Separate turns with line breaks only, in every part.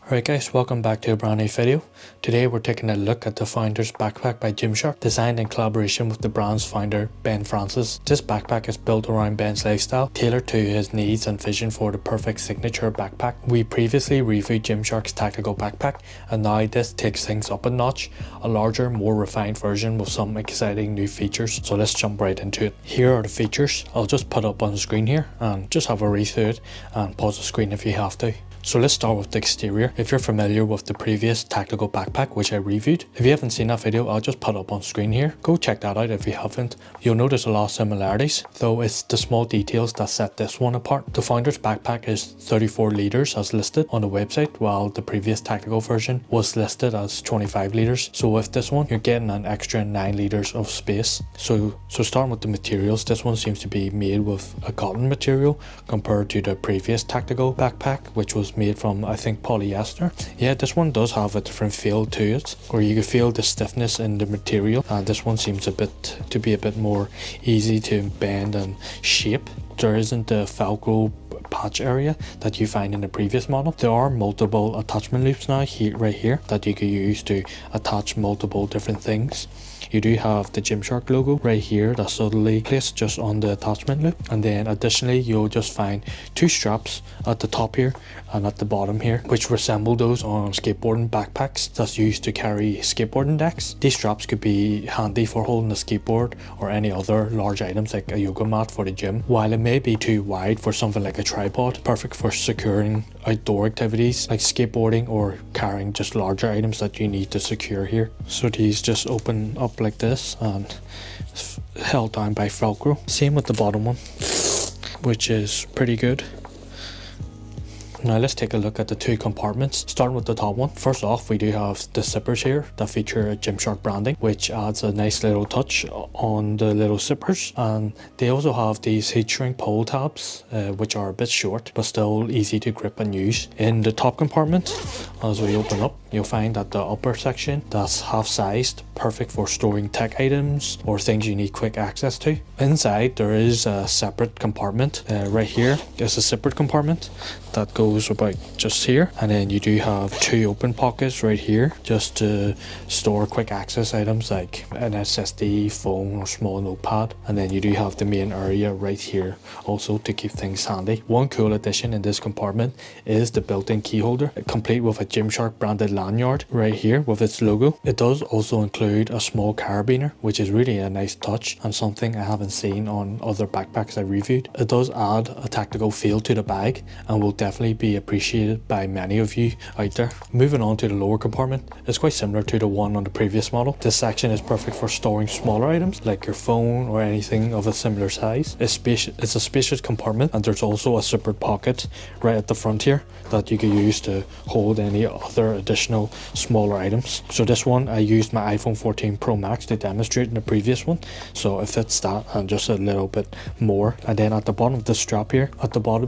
Alright guys, welcome back to a brand new video. Today we're taking a look at the Founder's Backpack by Gymshark, designed in collaboration with the brand's founder Ben Francis. This backpack is built around Ben's lifestyle, tailored to his needs and vision for the perfect signature backpack. We previously reviewed Gymshark's tactical backpack, and now this takes things up a notch, a larger, more refined version with some exciting new features. So let's jump right into it. Here are the features. I'll just put up on the screen here and just have a read through it and pause the screen if you have to. So let's start with the exterior. If you're familiar with the previous tactical backpack which I reviewed, if you haven't seen that video, I'll just put up on screen here. Go check that out if you haven't. You'll notice a lot of similarities, though it's the small details that set this one apart. The Founder's backpack is 34 litres as listed on the website, while the previous tactical version was listed as 25 litres. So with this one, you're getting an extra 9 litres of space. So starting with the materials, this one seems to be made with a cotton material compared to the previous tactical backpack, which was made from, I think, polyester. Yeah, this one does have a different feel to it, where you can feel the stiffness in the material, and this one seems to be a bit more easy to bend and shape. There isn't the Velcro patch area that you find in the previous model. There are multiple attachment loops now right here that you can use to attach multiple different things. You do have the Gymshark logo right here that's subtly placed just on the attachment loop, and then additionally you'll just find two straps at the top here and at the bottom here, which resemble those on skateboarding backpacks that's used to carry skateboarding decks. These straps could be handy for holding a skateboard or any other large items like a yoga mat for the gym, while it may be too wide for something like a tripod, perfect for securing outdoor activities like skateboarding or carrying just larger items that you need to secure here. So these just open up like this and held down by Velcro. Same with the bottom one, which is pretty good. Now let's take a look at the two compartments, starting with the top one. First off, we do have the zippers here that feature Gymshark branding, which adds a nice little touch on the little zippers. And they also have these heat shrink pull tabs, which are a bit short but still easy to grip and use. In the top compartment, as we open up, you'll find that the upper section that's half-sized, perfect for storing tech items or things you need quick access to. Inside there is a separate compartment. Right here is a separate compartment that goes about just here, and then you do have two open pockets right here just to store quick access items like an SSD, phone or small notepad, and then you do have the main area right here also to keep things handy. One cool addition in this compartment is the built-in key holder, complete with a Gymshark branded lanyard right here with its logo. It does also include a small carabiner, which is really a nice touch and something I haven't seen on other backpacks I reviewed. It does add a tactical feel to the bag and will definitely be appreciated by many of you out there. Moving on to the lower compartment, it's quite similar to the one on the previous model. This section is perfect for storing smaller items like your phone or anything of a similar size. It's a spacious compartment, and there's also a separate pocket right at the front here that you can use to hold any other additional smaller items. So this one, I used my iPhone 14 Pro Max to demonstrate in the previous one, so it fits that and just a little bit more. And then at the bottom of the strap here,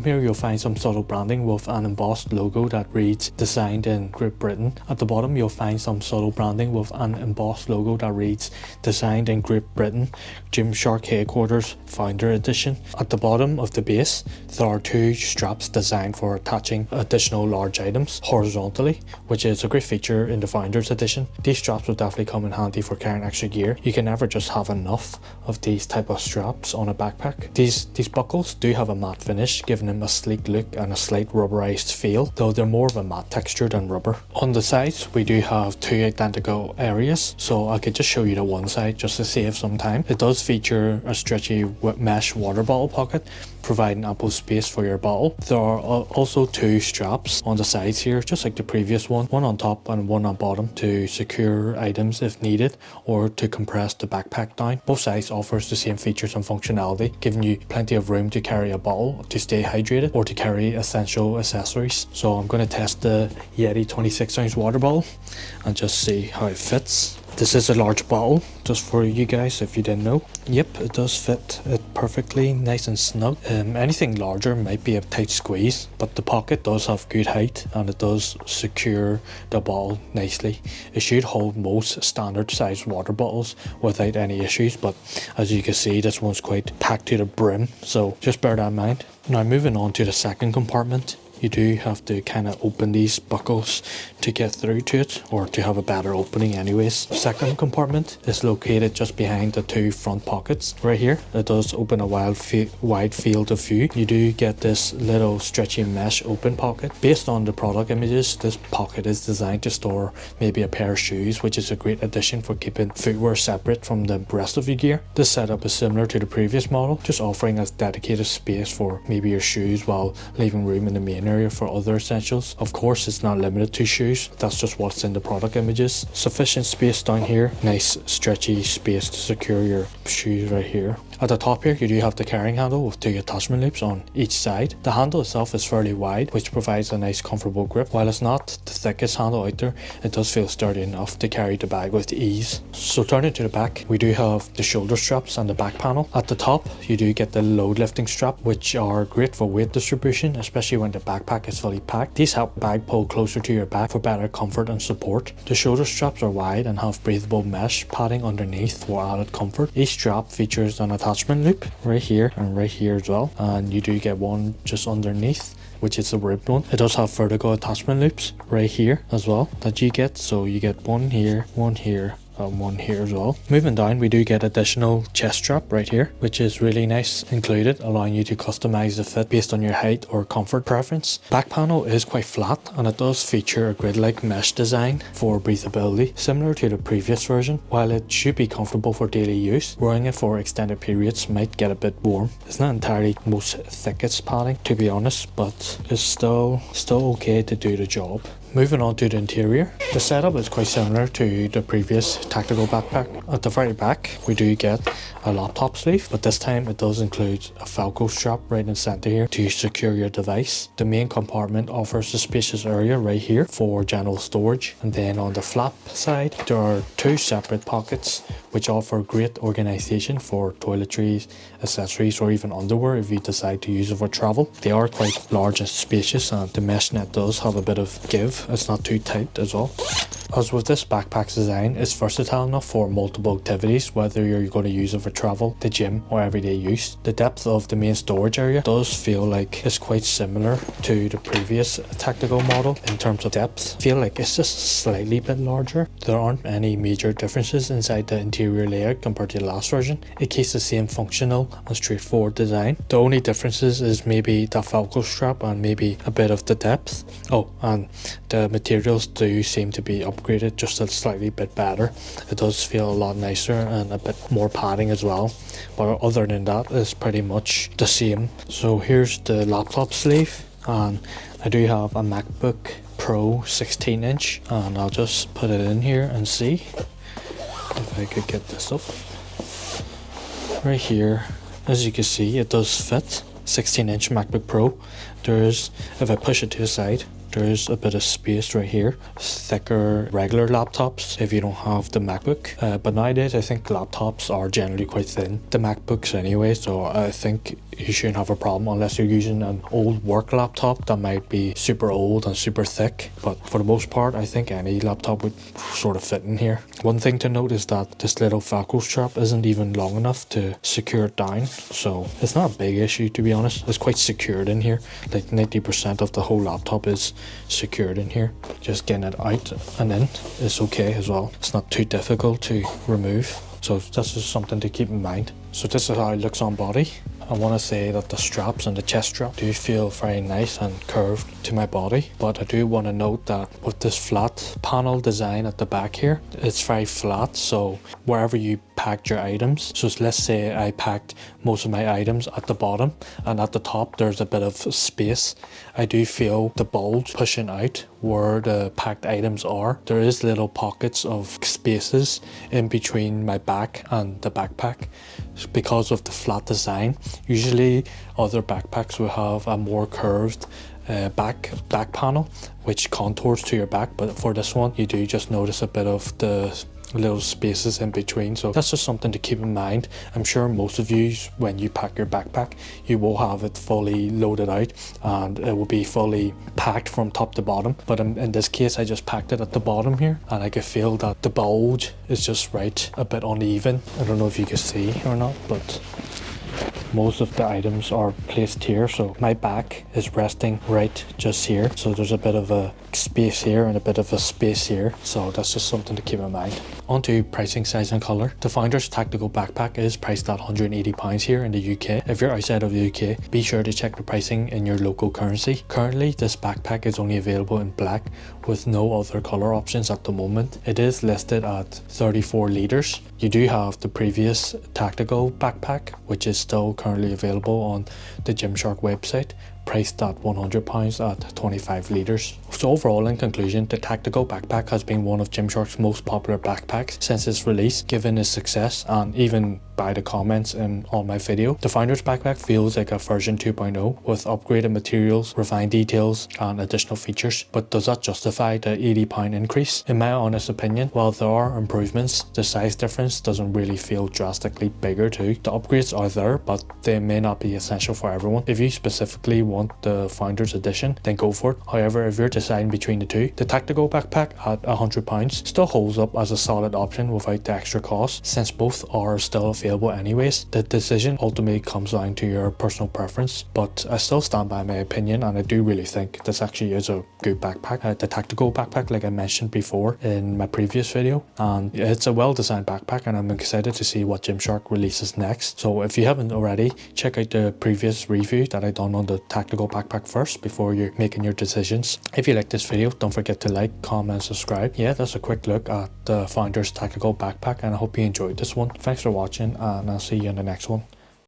you'll find some subtle branding with an embossed logo that reads designed in Great Britain. At the bottom you'll find some subtle branding with an embossed logo that reads designed in Great Britain, Gymshark Headquarters Founder Edition. At the bottom of the base there are two straps designed for attaching additional large items horizontally, which is a great feature in the Founders Edition. These straps will definitely come in handy for carrying extra gear. You can never just have enough of these type of straps on a backpack. These buckles do have a matte finish, giving them a sleek look and a slight rubberized feel, though they're more of a matte texture than rubber. On the sides we do have two identical areas, so I could just show you the one side just to save some time. It does feature a stretchy mesh water bottle pocket, providing ample space for your bottle. There are also two straps on the sides here, just like the previous one on top and one on bottom to secure items if needed or to compress the backpack down. Both sides offers the same features and functionality, giving you plenty of room to carry a bottle to stay hydrated or to carry essential accessories. So I'm going to test the Yeti 26-ounce water bottle and just see how it fits. This is a large bottle, just for you guys if you didn't know. Yep, it does fit it perfectly, nice and snug. Anything larger might be a tight squeeze, but the pocket does have good height and it does secure the bottle nicely. It should hold most standard sized water bottles without any issues, but as you can see, this one's quite packed to the brim, so just bear that in mind. Now moving on to the second compartment, you do have to kind of open these buckles to get through to it, or to have a better opening anyways. Second compartment is located just behind the two front pockets. Right here, it does open a wide field of view. You do get this little stretchy mesh open pocket. Based on the product images, this pocket is designed to store maybe a pair of shoes, which is a great addition for keeping footwear separate from the rest of your gear. This setup is similar to the previous model, just offering a dedicated space for maybe your shoes while leaving room in the main area for other essentials. Of course, it's not limited to shoes, that's just what's in the product images. Sufficient space down here, nice stretchy space to secure your shoes right here. At the top here, you do have the carrying handle with 2 attachment loops on each side. The handle itself is fairly wide, which provides a nice comfortable grip. While it's not the thickest handle out there, it does feel sturdy enough to carry the bag with ease. So turning to the back, we do have the shoulder straps and the back panel. At the top, you do get the load lifting strap, which are great for weight distribution, especially when the backpack is fully packed. These help the bag pull closer to your back for better comfort and support. The shoulder straps are wide and have breathable mesh padding underneath for added comfort. Each strap features an attachment loop right here and right here as well, and you do get one just underneath, which is a ribbed one. It does have vertical attachment loops right here as well that you get, so you get one here, and one here as well. Moving down, we do get additional chest strap right here, which is really nice included, allowing you to customize the fit based on your height or comfort preference. Back panel is quite flat, and it does feature a grid-like mesh design for breathability, similar to the previous version. While it should be comfortable for daily use, wearing it for extended periods might get a bit warm. It's not entirely the most thickest padding, to be honest, but it's still okay to do the job. Moving on to the interior, the setup is quite similar to the previous tactical backpack. At the very back, we do get a laptop sleeve, but this time it does include a Velcro strap right in the center here to secure your device. The main compartment offers a spacious area right here for general storage, and then on the flap side, there are 2 separate pockets which offer great organization for toiletries, accessories, or even underwear if you decide to use it for travel. They are quite large and spacious, and the mesh net does have a bit of give. It's not too tight as well. As with this backpack's design, it's versatile enough for multiple activities, whether you're going to use it for travel, the gym, or everyday use. The depth of the main storage area does feel like it's quite similar to the previous tactical model in terms of depth. I feel like it's just slightly bit larger. There aren't any major differences inside the interior layout compared to the last version. It keeps the same functional and straightforward design. The only differences is maybe the Velcro strap and maybe a bit of the depth. Oh, and the materials do seem to be upgraded just a slightly bit better. It does feel a lot nicer and a bit more padding as well, but other than that, it's pretty much the same. So here's the laptop sleeve, and I do have a MacBook Pro 16-inch, and I'll just put it in here and see if I could get this up. Right here, as you can see, it does fit. 16-inch MacBook Pro. There's, if I push it to the side, there's a bit of space right here. Thicker regular laptops if you don't have the MacBook, but nowadays I think laptops are generally quite thin, the MacBooks anyway, so I think you shouldn't have a problem unless you're using an old work laptop that might be super old and super thick. But for the most part, I think any laptop would sort of fit in here. One thing to note is that this little Velcro strap isn't even long enough to secure it down, so it's not a big issue, to be honest. It's quite secured in here, like 90% of the whole laptop is secured in here. Just getting it out and in is okay as well. It's not too difficult to remove, so this is something to keep in mind. So this is how it looks on body. I want to say that the straps and the chest strap do feel very nice and curved to my body, but I do want to note that with this flat panel design at the back here, it's very flat, so wherever you packed your items, so let's say I packed most of my items at the bottom, and at the top there's a bit of space, I do feel the bulge pushing out where the packed items are. There is little pockets of spaces in between my back and the backpack because of the flat design. Usually other backpacks will have a more curved back panel which contours to your back, but for this one you do just notice a bit of the little spaces in between, so that's just something to keep in mind. I'm sure most of you, when you pack your backpack, you will have it fully loaded out and it will be fully packed from top to bottom, but in this case I just packed it at the bottom here, and I could feel that the bulge is just right a bit uneven. I don't know if you can see or not, but most of the items are placed here, so my back is resting right just here, so there's a bit of a space here and a bit of a space here, so that's just something to keep in mind. On to pricing, size and colour. The Founders Tactical Backpack is priced at £180 here in the UK. If you're outside of the UK, be sure to check the pricing in your local currency. Currently, this backpack is only available in black with no other colour options at the moment. It is listed at 34 litres. You do have the previous tactical backpack, which is still currently available on the Gymshark website, priced at £100 at 25 litres. So overall, in conclusion, the tactical backpack has been one of Gymshark's most popular backpacks since its release, given its success and even by the comments on my video. The Founders backpack feels like a version 2.0 with upgraded materials, refined details and additional features, but does that justify the £80 increase? In my honest opinion, while there are improvements, the size difference doesn't really feel drastically bigger too. The upgrades are there, but they may not be essential for everyone. If you specifically want the Founders edition, then go for it. However, if you're deciding between the two, the tactical backpack at £100 still holds up as a solid option without the extra cost, since both are still available anyways. The decision ultimately comes down to your personal preference, but I still stand by my opinion, and I do really think this actually is a good backpack. The tactical backpack, like I mentioned before in my previous video, and it's a well-designed backpack, and I'm excited to see what Gymshark releases next. So if you haven't already, check out the previous review that I done on the tactical backpack first before you're making your decisions. If you like this video, don't forget to like, comment, subscribe. Yeah, that's a quick look at the Founders Tactical Backpack, and I hope you enjoyed this one. Thanks for watching, and I'll see you in the next one.